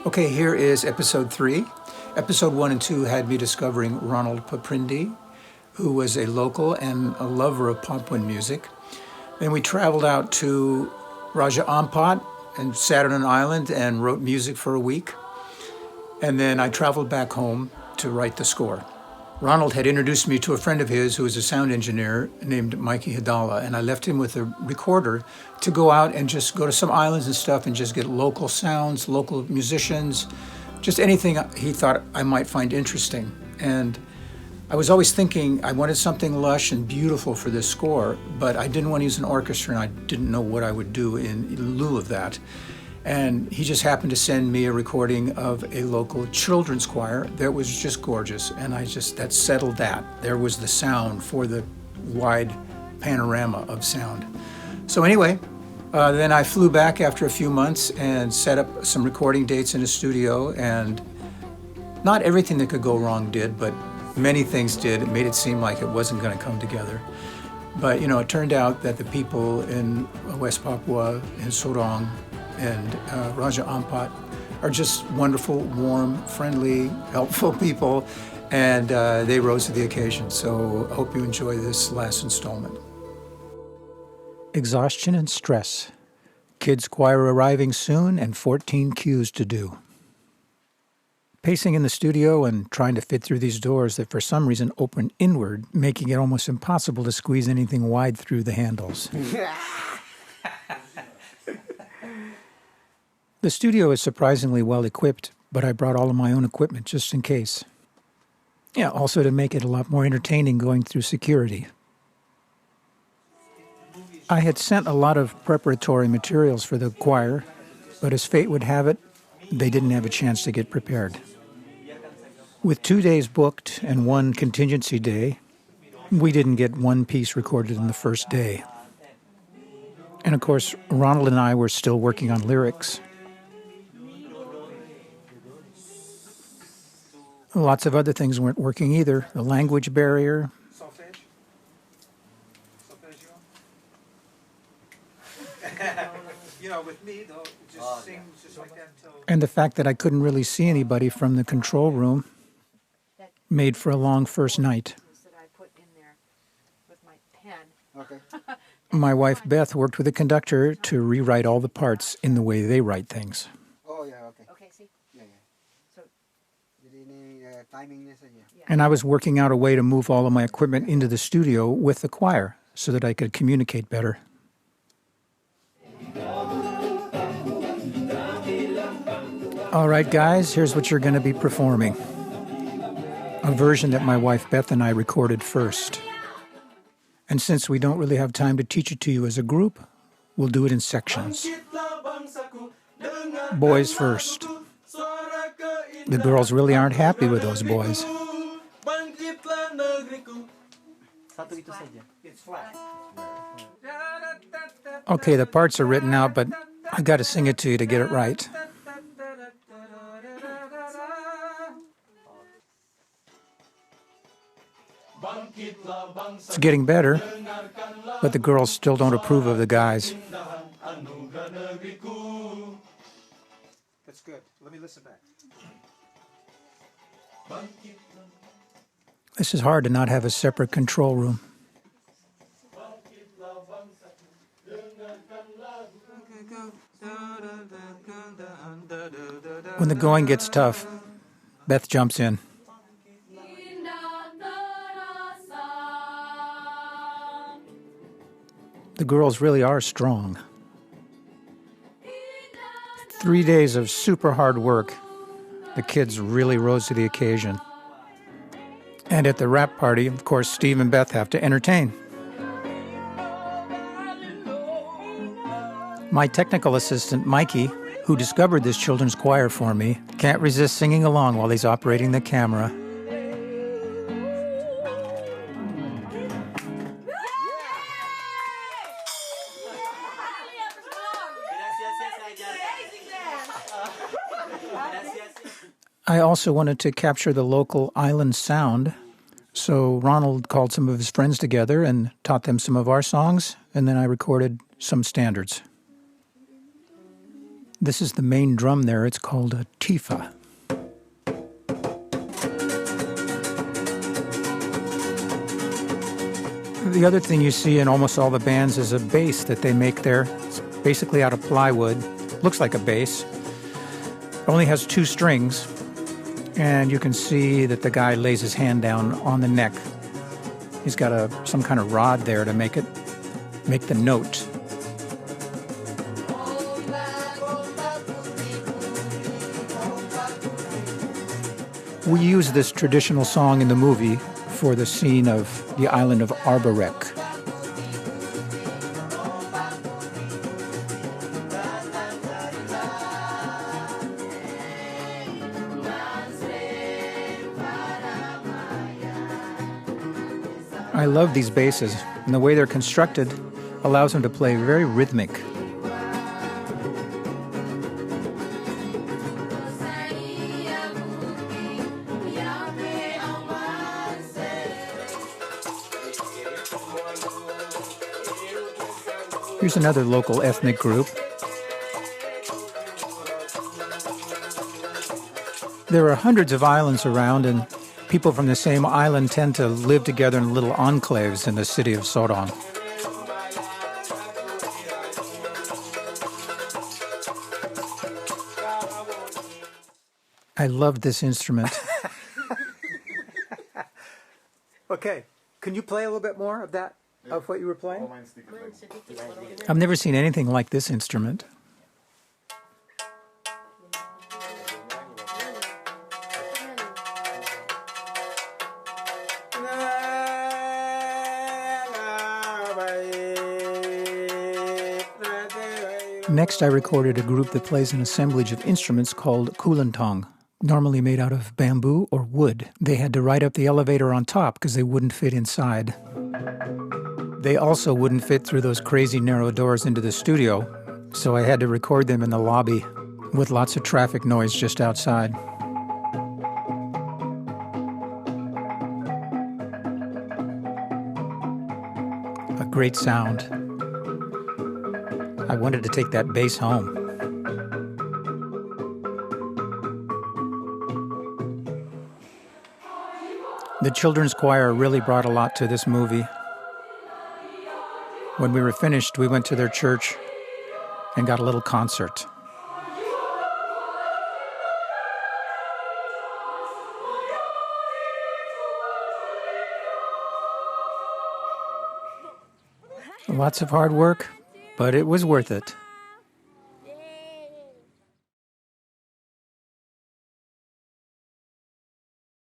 Okay, here is episode 3. Episode 1 and 2 had me discovering Ronald Paprindi, who was a local and a lover of Papuan music. Then we traveled out to Raja Ampat and sat on an island and wrote music for a week. And then I traveled back home to write the score. Ronald had introduced me to a friend of his who was a sound engineer named Mikey Hidala, and I left him with a recorder to go out and just go to some islands and stuff and just get local sounds, local musicians, just anything he thought I might find interesting. And I was always thinking I wanted something lush and beautiful for this score, but I didn't want to use an orchestra and I didn't know what I would do in lieu of that. And he just happened to send me a recording of a local children's choir that was just gorgeous. And that settled that. There was the sound for the wide panorama of sound. So anyway, then I flew back after a few months and set up some recording dates in a studio. And not everything that could go wrong did, but many things did. It made it seem like it wasn't going to come together. But, it turned out that the people in West Papua, in Sorong, and Raja Ampat are just wonderful, warm, friendly, helpful people, and they rose to the occasion. So I hope you enjoy this last installment. Exhaustion and stress. Kids choir arriving soon and 14 cues to do. Pacing in the studio and trying to fit through these doors that for some reason open inward, making it almost impossible to squeeze anything wide through the handles. The studio is surprisingly well equipped, but I brought all of my own equipment just in case. Yeah, also to make it a lot more entertaining going through security. I had sent a lot of preparatory materials for the choir, but as fate would have it, they didn't have a chance to get prepared. With 2 days booked and 1 contingency day, we didn't get one piece recorded in the first day. And of course, Ronald and I were still working on lyrics. Lots of other things weren't working either. The language barrier. With me, though, just sing just like that. And the fact that I couldn't really see anybody from the control room made for a long first night. My wife, Beth, worked with the conductor to rewrite all the parts in the way they write things. And I was working out a way to move all of my equipment into the studio with the choir so that I could communicate better. All right, guys, here's what you're going to be performing. A version that my wife Beth and I recorded first. And since we don't really have time to teach it to you as a group, we'll do it in sections. Boys first. The girls really aren't happy with those boys. Okay, the parts are written out, but I got to sing it to you to get it right. It's getting better, but the girls still don't approve of the guys. That's good. Let me listen back. This is hard to not have a separate control room. When the going gets tough, Beth jumps in. The girls really are strong. 3 days of super hard work. The kids really rose to the occasion. And at the wrap party, of course, Steve and Beth have to entertain. My technical assistant, Mikey, who discovered this children's choir for me, can't resist singing along while he's operating the camera. I also wanted to capture the local island sound, so Ronald called some of his friends together and taught them some of our songs, and then I recorded some standards. This is the main drum there. It's called a tifa. The other thing you see in almost all the bands is a bass that they make there. It's basically out of plywood. Looks like a bass. It only has 2 strings, and you can see that the guy lays his hand down on the neck. He's got some kind of rod there to make the note. We use this traditional song in the movie for the scene of the island of Arborek. I love these basses, and the way they're constructed allows them to play very rhythmic. Here's another local ethnic group. There are hundreds of islands around, and people from the same island tend to live together in little enclaves in the city of Sorong. I love this instrument. Okay, can you play a little bit more of that, of what you were playing? I've never seen anything like this instrument. Next, I recorded a group that plays an assemblage of instruments called kulantong, normally made out of bamboo or wood. They had to ride up the elevator on top because they wouldn't fit inside. They also wouldn't fit through those crazy narrow doors into the studio, so I had to record them in the lobby with lots of traffic noise just outside. A great sound. I wanted to take that bass home. The children's choir really brought a lot to this movie. When we were finished, we went to their church and got a little concert. Lots of hard work, but it was worth it.